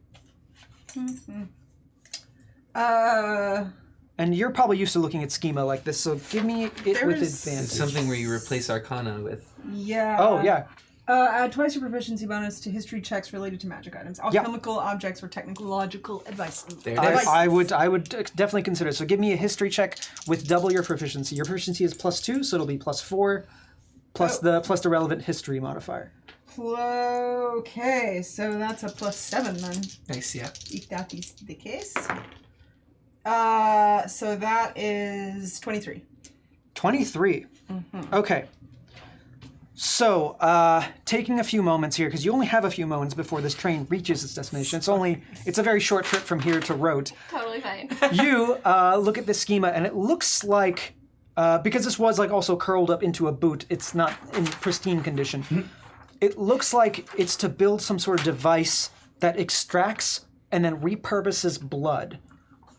And you're probably used to looking at schema like this, so give me it with There's- advantage. It's something where you replace Arcana with. Yeah. Oh yeah. Add twice your proficiency bonus to history checks related to magic items, alchemical objects, or technological advice. There it is. I would definitely consider it. So give me a history check with double your proficiency. Your proficiency is +2, so it'll be +4, plus the relevant history modifier. Okay, so that's a +7 then, Nice, yeah. if that is the case. So that is 23. 23. Okay. So, taking a few moments here, because you only have a few moments before this train reaches its destination. It's a very short trip from here to Wroat. Totally fine. You look at this schema, and it looks like, because this was also curled up into a boot, it's not in pristine condition. It looks like it's to build some sort of device that extracts and then repurposes blood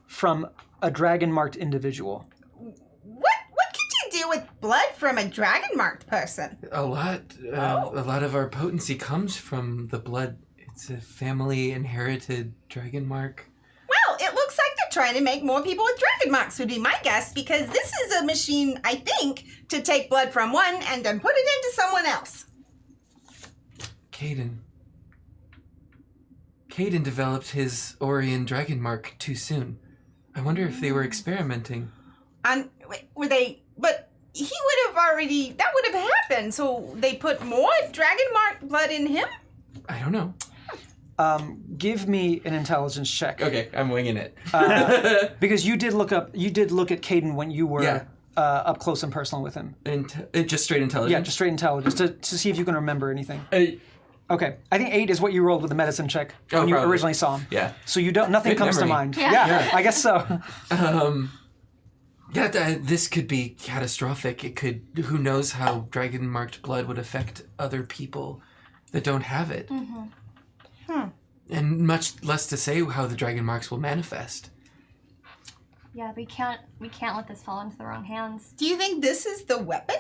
from a dragon-marked individual. What could you do with blood from a dragon-marked person? A lot of our potency comes from the blood. It's a family inherited dragon mark. Well, it looks like they're trying to make more people with dragon marks, would be my guess, because this is a machine, I think, to take blood from one and then put it into someone else. Caden developed his Orion dragon mark too soon. I wonder if they were experimenting. Were they? But he would have already. That would have happened. So they put more dragon mark blood in him. I don't know. Give me an intelligence check. Okay, I'm winging it. Because you did look at Caden when you were Yeah. up close and personal with him. Just straight intelligence. Yeah, just straight intelligence to see if you can remember anything. 8. Okay, I think 8 is what you rolled with the medicine check when you probably. originally saw him. Yeah. So nothing Good comes to memory. mind. Yeah. I guess so. This could be catastrophic. It could. Who knows how dragon marked blood would affect other people that don't have it. And much less to say how the dragon marks will manifest. Yeah, we can't let this fall into the wrong hands. Do you think this is the weapon?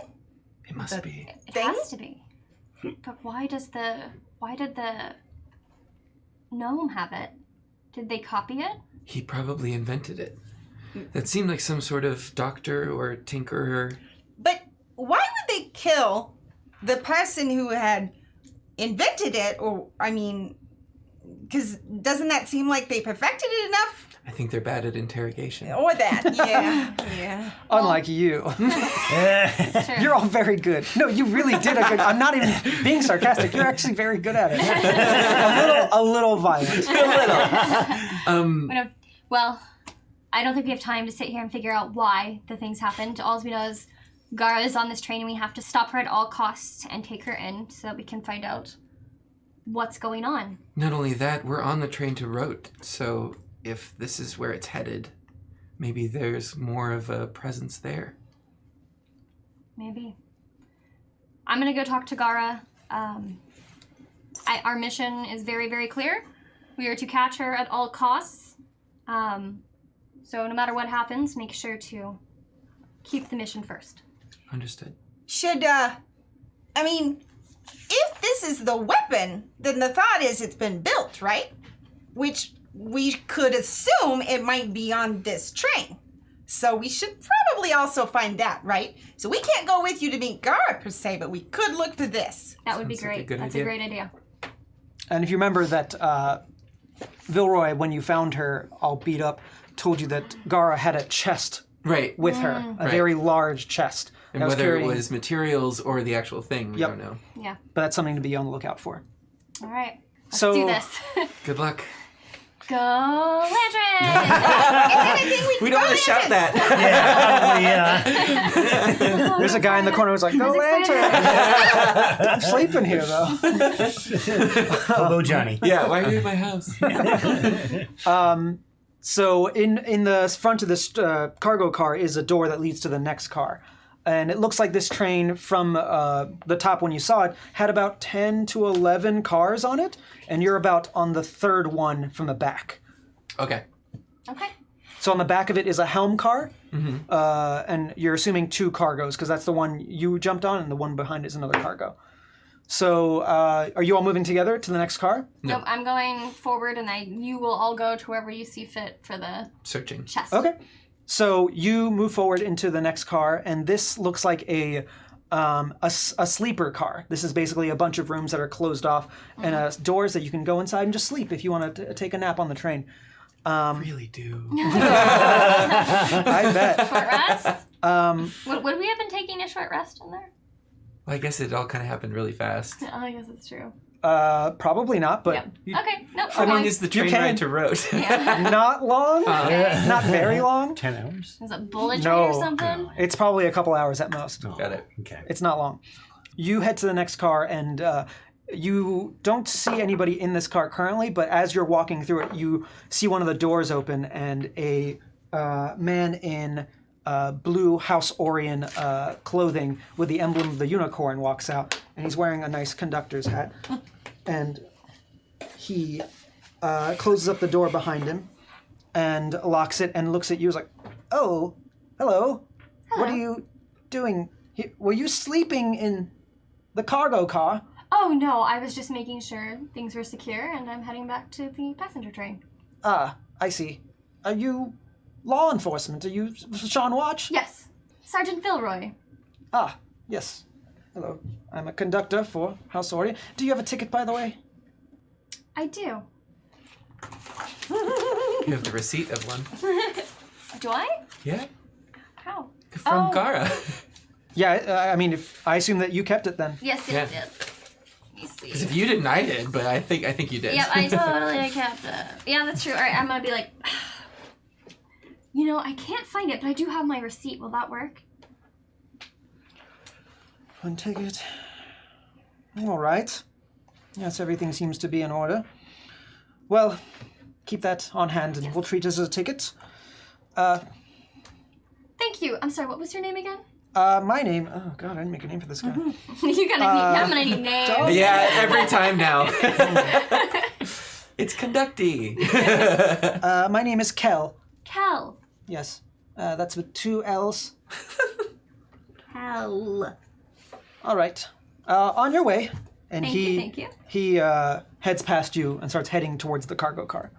It must be. It has to be. But why did the gnome have it? Did they copy it? He probably invented it. That seemed like some sort of doctor or tinkerer. But why would they kill the person who had invented it? Or Because doesn't that seem like they perfected it enough? I think they're bad at interrogation. Or that, yeah. Unlike you. It's true. You're all very good. No, you really did a good. I'm not even being sarcastic. You're actually very good at it. A little violent. Well, I don't think we have time to sit here and figure out why the things happened. All we know is Gara is on this train and we have to stop her at all costs and take her in so that we can find out what's going on. Not only that, we're on the train to Wroat, so if this is where it's headed, maybe there's more of a presence there. Maybe. I'm gonna go talk to Gara. Our mission is very, very clear. We are to catch her at all costs. So no matter what happens, make sure to keep the mission first. Understood. Should, if this is the weapon, then the thought is it's been built, right? Which we could assume it might be on this train. So we should probably also find that, right? So we can't go with you to meet Gara per se, but we could look to this. That would be Sounds like great. a good That's idea. a great idea. And if you remember that Villeroy, when you found her all beat up, told you that Gara had a chest Right. with her, a Right. very large chest. And that was whether carrying- it was materials or the actual thing, we Yep. don't know. Yeah. But that's something to be on the lookout for. All right. Let's So- do this. Good luck. Go Lantern! We don't want to shout that. There's a guy in the corner who's like, "No lantern." I'm sleeping here though. Hello, Johnny. Yeah, why are you in my house? So in the front of this cargo car is a door that leads to the next car. And it looks like this train from the top when you saw it had about 10 to 11 cars on it. And you're about on the third one from the back. Okay. Okay. So on the back of it is a helm car. And you're assuming 2 cargoes because that's the one you jumped on and the one behind is another cargo. So are you all moving together to the next car? No. Nope, I'm going forward and you will all go to wherever you see fit for the Searching. chest. Okay. So you move forward into the next car, and this looks like a sleeper car. This is basically a bunch of rooms that are closed off and doors that you can go inside and just sleep if you want to take a nap on the train. Really do. I bet. Short rest? Would we have been taking a short rest in there? Well, I guess it all kind of happened really fast. Oh, I guess that's true. Probably not, but Yep. Okay, nope. How long is the train can. ride to Wroat? Yeah. not long. Okay. Not very long. 10 hours? Is it bullet train or something? It's probably a couple hours at most. Got it. Okay. It's not long. You head to the next car, and you don't see anybody in this car currently, but as you're walking through it, you see one of the doors open, and a man in blue House Orion clothing with the emblem of the unicorn walks out, and he's wearing a nice conductor's hat. And he closes up the door behind him and locks it and looks at you. He's like, "Oh, hello. What are you doing? Were you sleeping in the cargo car?" Oh, no, I was just making sure things were secure and I'm heading back to the passenger train. Ah, I see. Are you law enforcement? Are you Sean Watch? Yes, Sergeant Villeroy. Ah, yes. Hello. I'm a conductor for House Orion. Do you have a ticket, by the way? I do. You have the receipt of one. Do I? Yeah. How? From Oh. Gara. Yeah, I mean, I assume that you kept it then. Yes, Yeah. yes. Let me Because see. if you didn't, I did, but I think you did. Yep, I totally kept it. Yeah, that's true. All right, I'm gonna be like, I can't find it, but I do have my receipt. Will that work? One ticket. All right. Yes, everything seems to be in order. Well, keep that on hand and we'll treat it as a ticket. Thank you. I'm sorry, what was your name again? My name... Oh, God, I didn't make a name for this guy. I'm gonna need names. Yeah, every time now. It's conductee. My name is Kel. Kel. Yes. That's with 2 L's. Kel. All right. On your way. And Thank you. He heads past you and starts heading towards the cargo car.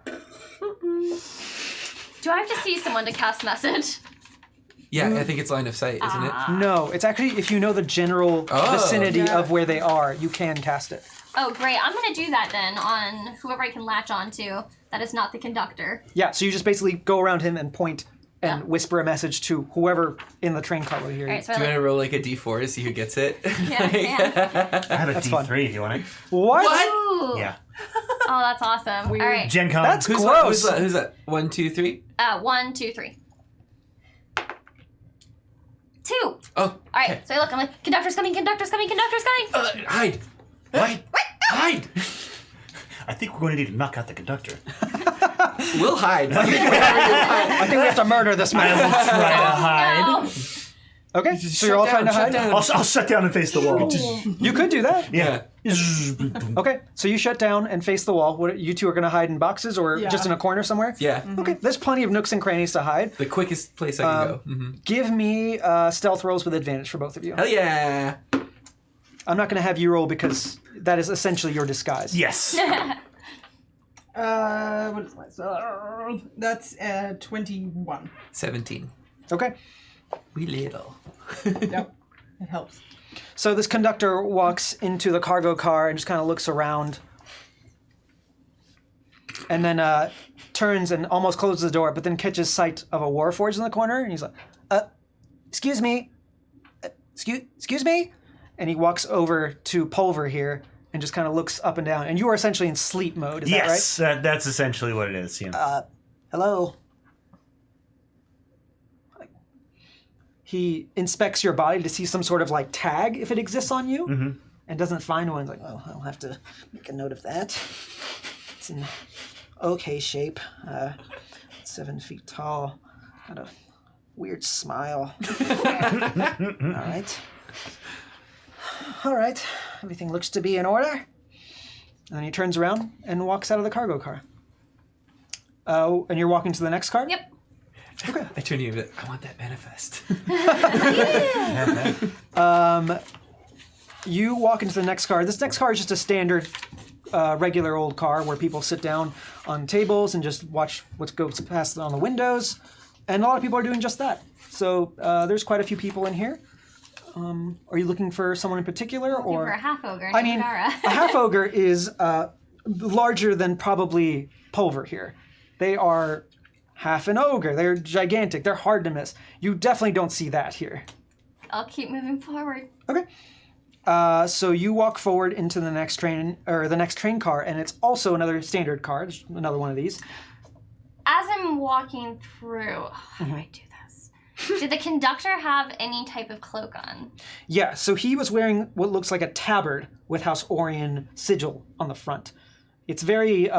Do I have to see someone to cast message? Yeah, I think it's line of sight, isn't it? No, it's actually if you know the general vicinity of where they are, you can cast it. Oh, great. I'm going to do that then on whoever I can latch onto that is not the conductor. Yeah, so you just basically go around him and point and whisper a message to whoever in the train car will hear you. All right, so Do you want to roll like a d4 to see who gets it? Yeah, I have a That's D3 fun. if you want it. What? Ooh. Yeah. Oh, that's awesome. All right. Gen Con. That's Who's gross. that? Who's that? 1, 2, 3? 1, 2, 3. 2. Oh. All right, okay. so I look, I'm like, conductor's coming, conductor's coming, conductor's coming. Hide. What? Hide. I think we're going to need to knock out the conductor. We'll hide. I think we have to murder this man. Try to hide. No. Okay, so you're all trying to hide? I'll shut down and face the wall. You could do that. Yeah. Okay, so you shut down and face the wall. What, you two are going to hide in boxes or just in a corner somewhere? Yeah. Okay, there's plenty of nooks and crannies to hide. The quickest place I can go. Mm-hmm. Give me stealth rolls with advantage for both of you. Hell yeah. I'm not going to have you roll because that is essentially your disguise. Yes. What is my That's 21. 17. Okay. We little. Yep. It helps. So this conductor walks into the cargo car and just kind of looks around. And then turns and almost closes the door, but then catches sight of a warforged in the corner. And he's like, excuse me. Excuse me? And he walks over to Pulver here and just kind of looks up and down. And you are essentially in sleep mode, is that right? Yes, that's essentially what it is. Yeah. Hello? He inspects your body to see some sort of like tag if it exists on you and doesn't find one. He's like, oh, I'll have to make a note of that. It's in okay shape. 7 feet tall. Got a weird smile. All right. Everything looks to be in order. And then he turns around and walks out of the cargo car. Oh, and you're walking to the next car? Yep. Okay. I turn to you and be like, I want that manifest. You walk into the next car. This next car is just a standard, regular old car where people sit down on tables and just watch what goes past on the windows. And a lot of people are doing just that. So there's quite a few people in here. Are you looking for someone in particular? For a half ogre. I mean, a half ogre is larger than probably Pulver here. They are half an ogre. They're gigantic. They're hard to miss. You definitely don't see that here. I'll keep moving forward. Okay. So you walk forward into the next train, or the next train car, and it's also another standard car. There's another one of these. As I'm walking through, how do I do this? Did the conductor have any type of cloak on? Yeah, so he was wearing what looks like a tabard with House Orion sigil on the front. It's very,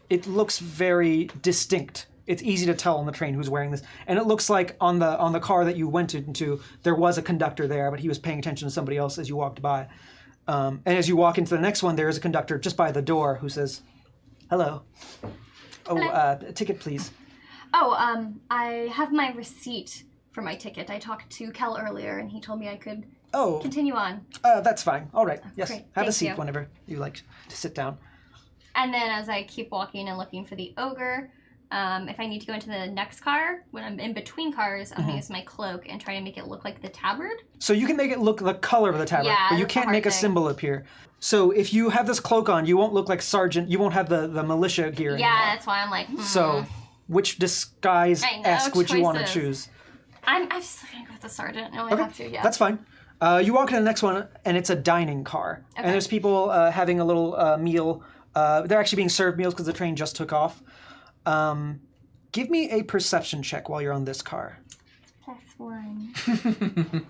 it looks very distinct. It's easy to tell on the train who's wearing this. And it looks like on the car that you went into, there was a conductor there, but he was paying attention to somebody else as you walked by. And as you walk into the next one, there is a conductor just by the door who says, hello. Oh, a ticket, please. Oh, I have my receipt for my ticket. I talked to Kel earlier, and he told me I could continue on. That's fine. All right. Yes. Great. Have a Thank seat you. whenever you like to sit down. And then as I keep walking and looking for the ogre, if I need to go into the next car, when I'm in between cars, I'm going to use my cloak and try to make it look like the tabard. So you can make it look the color of the tabard, Yeah, but you that's can't the make a hard thing. symbol appear. So if you have this cloak on, you won't look like Sergeant. You won't have the militia here Yeah, anymore. that's why I'm like, So which disguise-esque would you want to choices. choose? I'm just going to go with the sergeant. No, I Okay, have to, yeah. that's fine. You walk to the next one, and it's a dining car. Okay. And there's people having a little meal. They're actually being served meals because the train just took off. Give me a perception check while you're on this car. +1.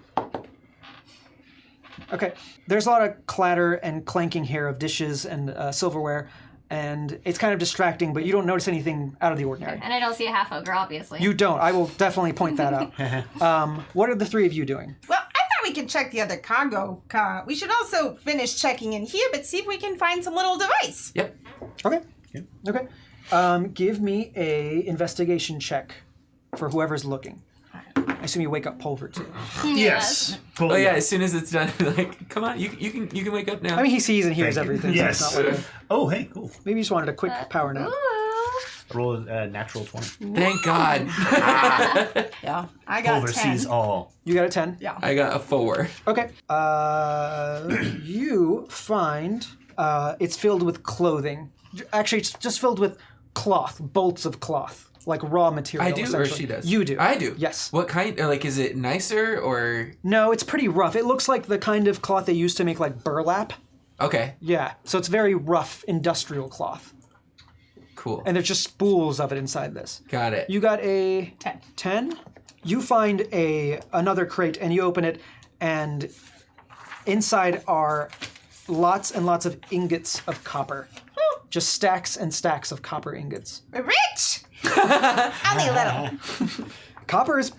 Okay. There's a lot of clatter and clanking here of dishes and silverware, and it's kind of distracting, but you don't notice anything out of the ordinary. And I don't see a half ogre, obviously. You don't. I will definitely point that out. What are the three of you doing? Well, I thought we could check the other cargo car. We should also finish checking in here, but see if we can find some little device. Yep. Okay. Okay. Give me a investigation check for whoever's looking. I assume you wake up Pulver too. Yes. Cool. Oh yeah, as soon as it's done, like, come on, you can wake up now. I mean, he sees and hears Thank you. everything. Yes. So it's not like Oh, hey, cool. maybe you just wanted a quick power nap. Ooh. Roll a natural 20. Thank God. Yeah, I got Culver 10. sees all. You got a 10? Yeah. I got a 4. Okay. You find it's filled with clothing. Actually, it's just filled with cloth, bolts of cloth, like raw material. I do, or essentially. she does? You do. I do. Yes. What kind? Like, is it nicer or? No, it's pretty rough. It looks like the kind of cloth they used to make like burlap. Okay. Yeah. So it's very rough industrial cloth. Cool. And there's just spools of it inside this. Got it. You got a 10. 10? You find another crate and you open it, and inside are lots and lots of ingots of copper. Just stacks and stacks of copper ingots. We're rich! Only a little. Copper is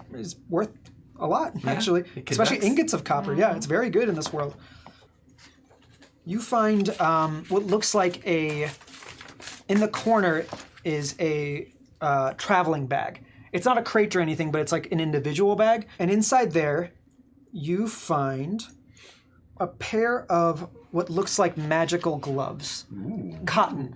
worth a lot, actually. it Especially conducts. ingots of copper. Yeah, it's very good in this world. You find what looks like in the corner is a traveling bag. It's not a crate or anything, but it's like an individual bag. And inside there, you find a pair of what looks like magical gloves. Cotton.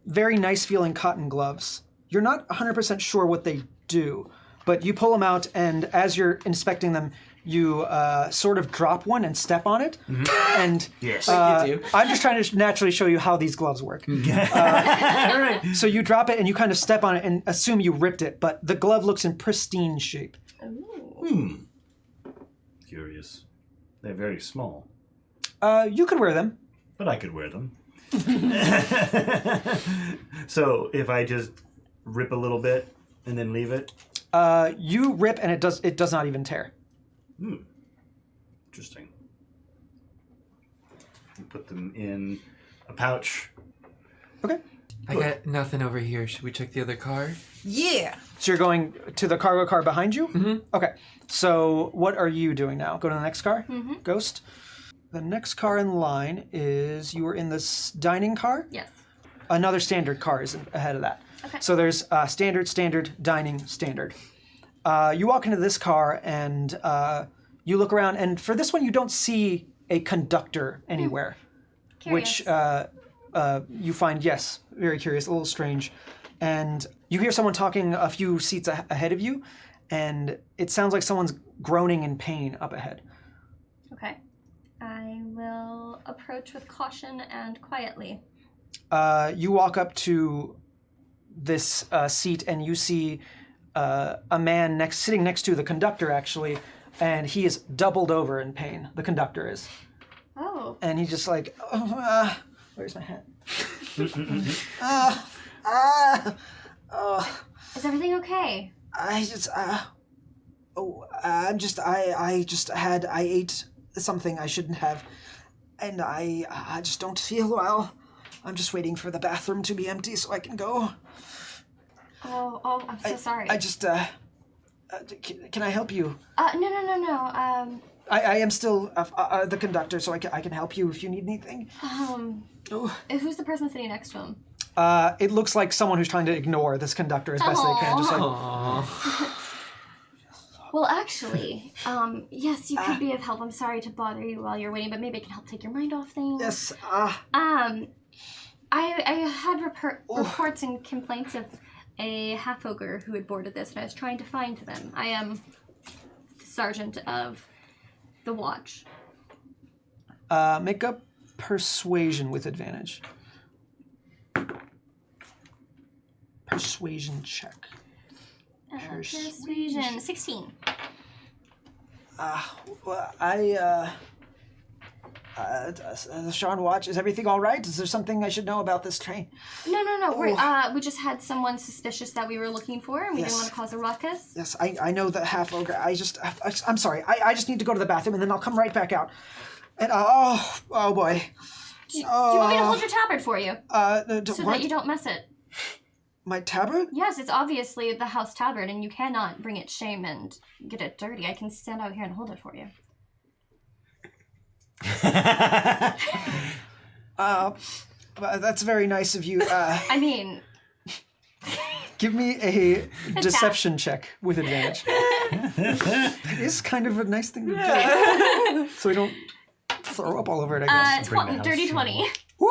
Very nice feeling cotton gloves. You're not 100% sure what they do, but you pull them out, and as you're inspecting them, you sort of drop one and step on it. And Yes. I'm just trying to naturally show you how these gloves work. So you drop it and you kind of step on it and assume you ripped it, but the glove looks in pristine shape. Curious. They're very small, You could wear them. but I could wear them. So if I just rip a little bit and then leave it? You rip and it does not even tear. Interesting. Put them in a pouch. Okay. I got nothing over here. Should we check the other car? Yeah. So you're going to the cargo car behind you? Mm-hmm. Okay. So what are you doing now? Go to the next car? Mm-hmm. Ghost? The next car in line is, you were in this dining car? Yes. Another standard car is ahead of that. Okay. So there's standard, dining, standard. You walk into this car and you look around, and for this one you don't see a conductor anywhere. Curious. Which you find, yes, very curious, a little strange. And you hear someone talking a few seats ahead of you, and it sounds like someone's groaning in pain up ahead. Okay. I will approach with caution and quietly. You walk up to this seat, and you see a man sitting next to the conductor, actually, and he is doubled over in pain. The conductor is. Oh. And he's just like, where's my hat? Is everything okay? I ate something I shouldn't have, and I just don't feel well. I'm just waiting for the bathroom to be empty so I can go. Oh, I'm so sorry. Can I help you? No. I am still the conductor, so I can help you if you need anything. Who's the person sitting next to him? It looks like someone who's trying to ignore this conductor as best they can. Just like, Well, actually, yes, you could be of help. I'm sorry to bother you while you're waiting, but maybe I can help take your mind off things. yes, I had reports and complaints of a half-ogre who had boarded this, and I was trying to find them. I am the sergeant of the watch. make a persuasion with advantage. Persuasion check. Persuasion. 16. Sean Watch, is everything all right? Is there something I should know about this train? No. We just had someone suspicious that we were looking for, and we didn't want to cause a ruckus. Yes, I know the half ogre. I'm sorry. I just need to go to the bathroom, and then I'll come right back out. And oh boy. Do you want me to hold your tabard for you? So that you don't mess it. My tabard? Yes, it's obviously the house tabard, and you cannot bring it shame and get it dirty. I can stand out here and hold it for you. That's very nice of you. I mean... Give me a deception check with advantage. It is kind of a nice thing to do. So we don't throw up all over it, I guess. Dirty 20. Woo!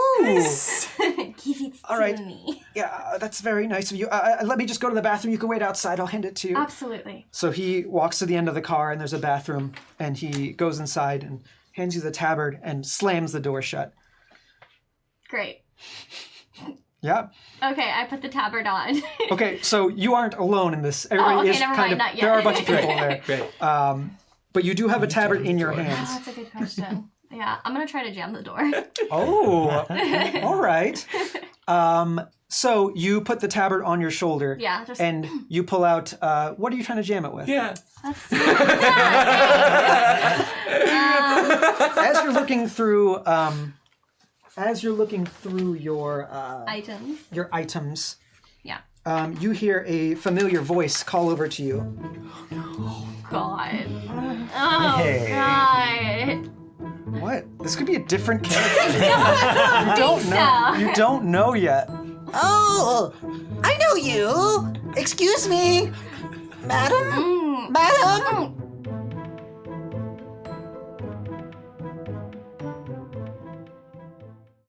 Give it All to right. me. Yeah, that's very nice of you. Let me just go to the bathroom. You can wait outside. I'll hand it to you. Absolutely. So he walks to the end of the car, and there's a bathroom, and he goes inside and hands you the tabard and slams the door shut. Great. Yeah. Okay, I put the tabard on. Okay, so you aren't alone in this. Everybody okay, is never kind mind, of. not yet. There are a bunch of people there. Great. But you do have a tabard in your Oh, hands. that's a good question. Yeah, I'm gonna try to jam the door. Oh, all right. So you put the tabard on your shoulder. Yeah, just And you pull out. What are you trying to jam it with? Yeah. let's see. As you're looking through. As you're looking through your Items. Yeah. you hear a familiar voice call over to you. God. Oh Hey. God. What? This could be a different character. You don't know. You don't know yet. Oh, I know you. Excuse me, madam. Mm. Madam.